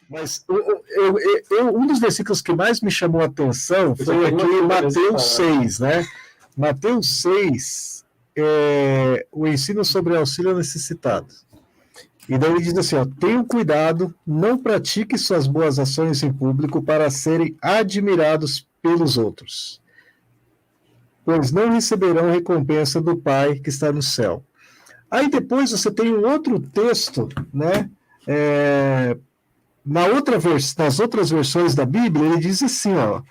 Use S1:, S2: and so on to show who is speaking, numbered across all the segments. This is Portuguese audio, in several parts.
S1: Mas um dos versículos que mais me chamou a atenção foi aqui em Mateus 6, né? Mateus 6, o ensino sobre auxílio ao necessitado. E daí ele diz assim, ó, tenham cuidado, não pratique suas boas ações em público para serem admirados pelos outros, pois não receberão recompensa do Pai que está no céu. Aí depois você tem um outro texto, né? Nas outras versões da Bíblia, ele diz assim, ó,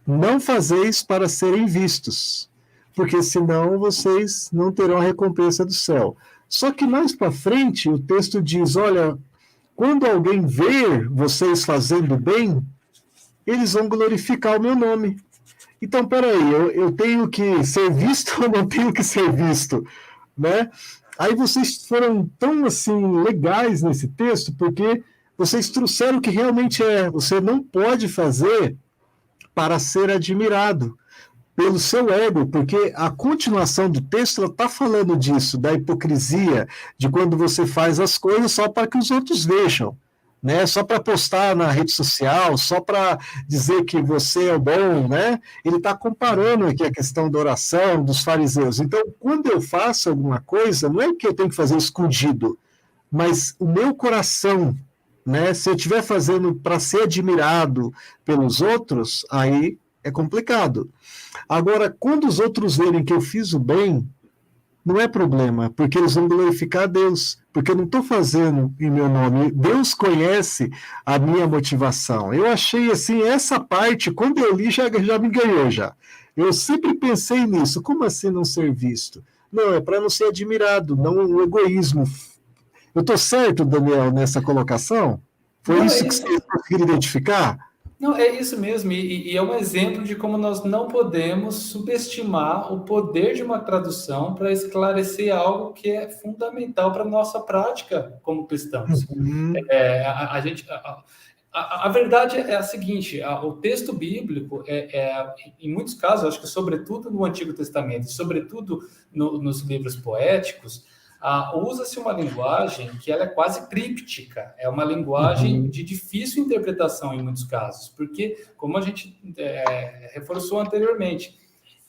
S1: não fazeis para serem vistos, porque senão vocês não terão a recompensa do céu. Só que mais para frente, o texto diz, olha, quando alguém ver vocês fazendo bem, eles vão glorificar o meu nome. Então, peraí, eu tenho que ser visto ou não tenho que ser visto? Né? Aí vocês foram tão assim legais nesse texto, porque vocês trouxeram o que realmente você não pode fazer para ser admirado pelo seu ego, porque a continuação do texto está falando disso, da hipocrisia, de quando você faz as coisas só para que os outros vejam, né? Só para postar na rede social, só para dizer que você é bom, né? Ele está comparando aqui a questão da oração dos fariseus. Então, quando eu faço alguma coisa, não é que eu tenho que fazer escondido, mas o meu coração, né? Se eu estiver fazendo para ser admirado pelos outros, aí é complicado. Agora, quando os outros verem que eu fiz o bem, não é problema, porque eles vão glorificar a Deus, porque eu não estou fazendo em meu nome. Deus conhece a minha motivação. Eu achei assim, essa parte, quando eu li, já me ganhou já. Eu sempre pensei nisso. Como assim não ser visto? Não, é para não ser admirado, não o egoísmo. Eu estou certo, Daniel, nessa colocação? Foi
S2: Não,
S1: isso que vocês conseguiram identificar?
S2: Não, é isso mesmo, e é um exemplo de como nós não podemos subestimar o poder de uma tradução para esclarecer algo que é fundamental para a nossa prática como cristãos.
S1: Uhum.
S2: A gente, a verdade é a seguinte: o texto bíblico, em muitos casos, acho que sobretudo no Antigo Testamento, sobretudo nos livros poéticos, usa-se uma linguagem que ela é quase críptica, é uma linguagem de difícil interpretação em muitos casos, porque, como a gente reforçou anteriormente,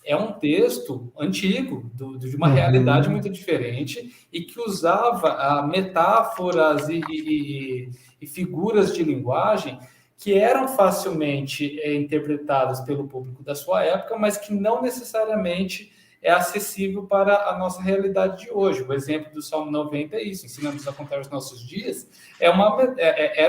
S2: é um texto antigo, de uma realidade muito diferente, e que usava metáforas e figuras de linguagem que eram facilmente interpretadas pelo público da sua época, mas que não necessariamente é acessível para a nossa realidade de hoje. O exemplo do Salmo 90 é isso: ensinamos a contar os nossos dias, é uma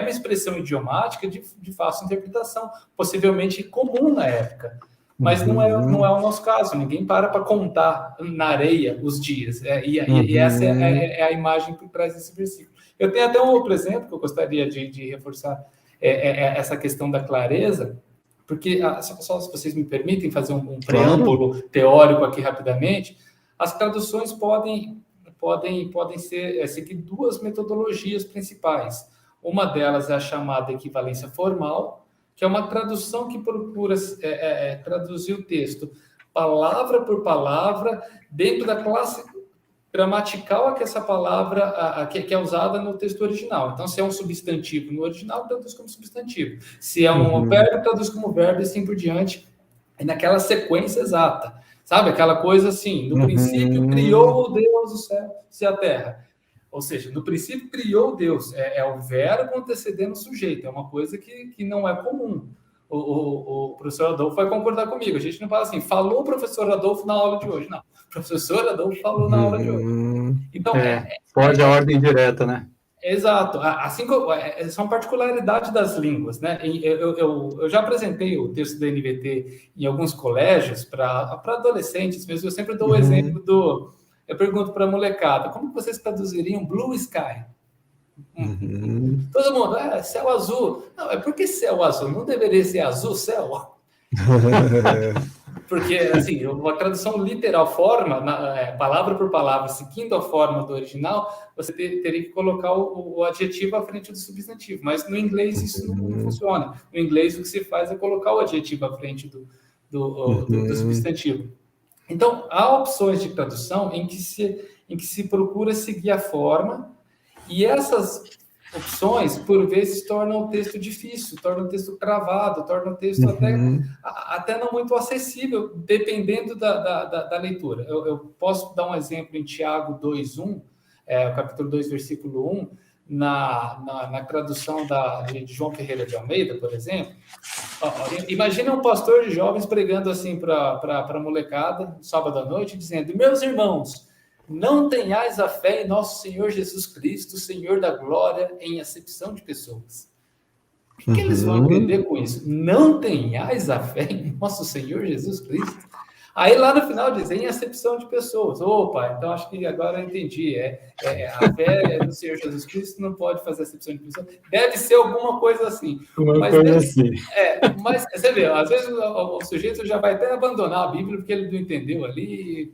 S2: expressão idiomática de fácil interpretação, possivelmente comum na época. Mas não é o nosso caso, ninguém para contar na areia os dias. E essa é a imagem por trás desse versículo. Eu tenho até um outro exemplo que eu gostaria de reforçar, essa questão da clareza, porque, só se vocês me permitem fazer um preâmbulo teórico aqui rapidamente, as traduções podem seguir duas metodologias principais. Uma delas é a chamada equivalência formal, que é uma tradução que procura traduzir o texto palavra por palavra dentro da classe gramatical que essa palavra que é usada no texto original. Então, se é um substantivo no original, traduz como substantivo. Se é um verbo, traduz como verbo e assim por diante, naquela sequência exata. Sabe? Aquela coisa assim, no princípio criou Deus o céu e a terra. Ou seja, no princípio criou Deus. É o verbo antecedendo o sujeito. É uma coisa que não é comum. O professor Adolfo vai concordar comigo. A gente não fala assim, falou o professor Adolfo na aula de hoje. Não, o professor Adolfo falou na aula de hoje. Então,
S3: pode a ordem direta, né?
S2: Exato. Assim, são particularidades das línguas, né? Eu já apresentei o texto da NVT em alguns colégios para adolescentes mesmo. Eu sempre dou o exemplo eu pergunto para a molecada, como vocês traduziriam Blue Sky? Todo mundo, céu azul. Não, é porque céu azul? Não deveria ser azul céu? Porque, assim, uma tradução literal, palavra por palavra, seguindo a forma do original, você teria que colocar o adjetivo à frente do substantivo. Mas no inglês isso não funciona. No inglês o que se faz é colocar o adjetivo à frente do substantivo. Então, há opções de tradução em que se procura seguir a forma, e essas opções, por vezes, tornam o texto difícil, tornam o texto cravado, tornam o texto até não muito acessível, dependendo da leitura. Eu posso dar um exemplo em Tiago 2:1, o capítulo 2, versículo 1, na tradução de João Ferreira de Almeida, por exemplo. Imagina um pastor de jovens pregando assim para a molecada, sábado à noite, dizendo: meus irmãos, não tenhais a fé em nosso Senhor Jesus Cristo, Senhor da glória, em acepção de pessoas. O que eles vão entender com isso? Não tenhais a fé em nosso Senhor Jesus Cristo? Aí lá no final diz, em acepção de pessoas. Opa, então acho que agora eu entendi. A fé no Senhor Jesus Cristo não pode fazer acepção de pessoas. Deve ser alguma coisa assim. Mas você vê, às vezes o sujeito já vai até abandonar a Bíblia porque ele não entendeu ali.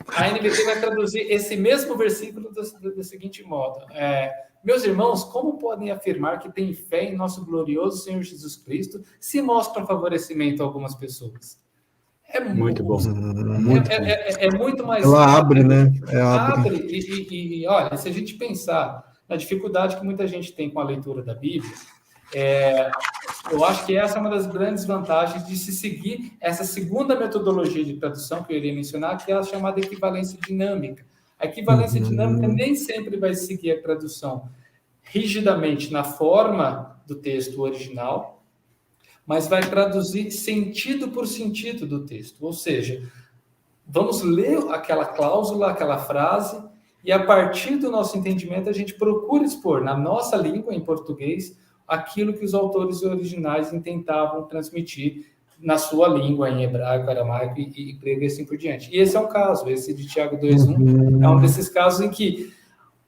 S2: A NVT vai traduzir esse mesmo versículo do seguinte modo. Meus irmãos, como podem afirmar que têm fé em nosso glorioso Senhor Jesus Cristo se mostram favorecimento a algumas pessoas?
S3: Muito bom.
S2: É muito mais...
S1: Ela abre, né?
S2: Abre. E olha, se a gente pensar na dificuldade que muita gente tem com a leitura da Bíblia, eu acho que essa é uma das grandes vantagens de se seguir essa segunda metodologia de tradução que eu iria mencionar, que é a chamada equivalência dinâmica. A equivalência dinâmica nem sempre vai seguir a tradução rigidamente na forma do texto original, mas vai traduzir sentido por sentido do texto. Ou seja, vamos ler aquela cláusula, aquela frase, e a partir do nosso entendimento a gente procura expor na nossa língua, em português, aquilo que os autores originais intentavam transmitir na sua língua, em hebraico, aramaico e grego e assim por diante. E esse é um caso, esse de Tiago 2:1, é um desses casos em que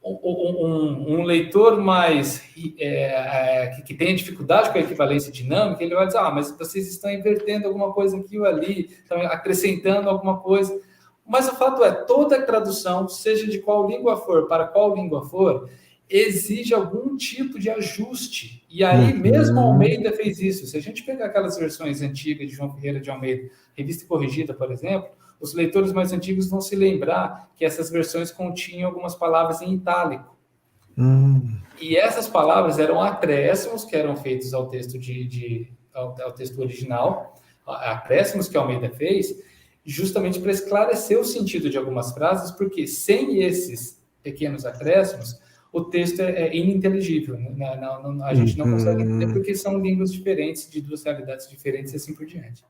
S2: um leitor mais que tem dificuldade com a equivalência dinâmica, ele vai dizer, mas vocês estão invertendo alguma coisa aqui ou ali, estão acrescentando alguma coisa. Mas o fato é, toda tradução, seja de qual língua for, para qual língua for, exige algum tipo de ajuste. E aí, mesmo Almeida fez isso. Se a gente pegar aquelas versões antigas de João Ferreira de Almeida, revista corrigida, por exemplo, os leitores mais antigos vão se lembrar que essas versões continham algumas palavras em itálico. E essas palavras eram acréscimos que eram feitos ao texto, ao texto original, acréscimos que Almeida fez, justamente para esclarecer o sentido de algumas frases, porque sem esses pequenos acréscimos, o texto é ininteligível. A gente não consegue entender porque são línguas diferentes, de duas realidades diferentes e assim por diante.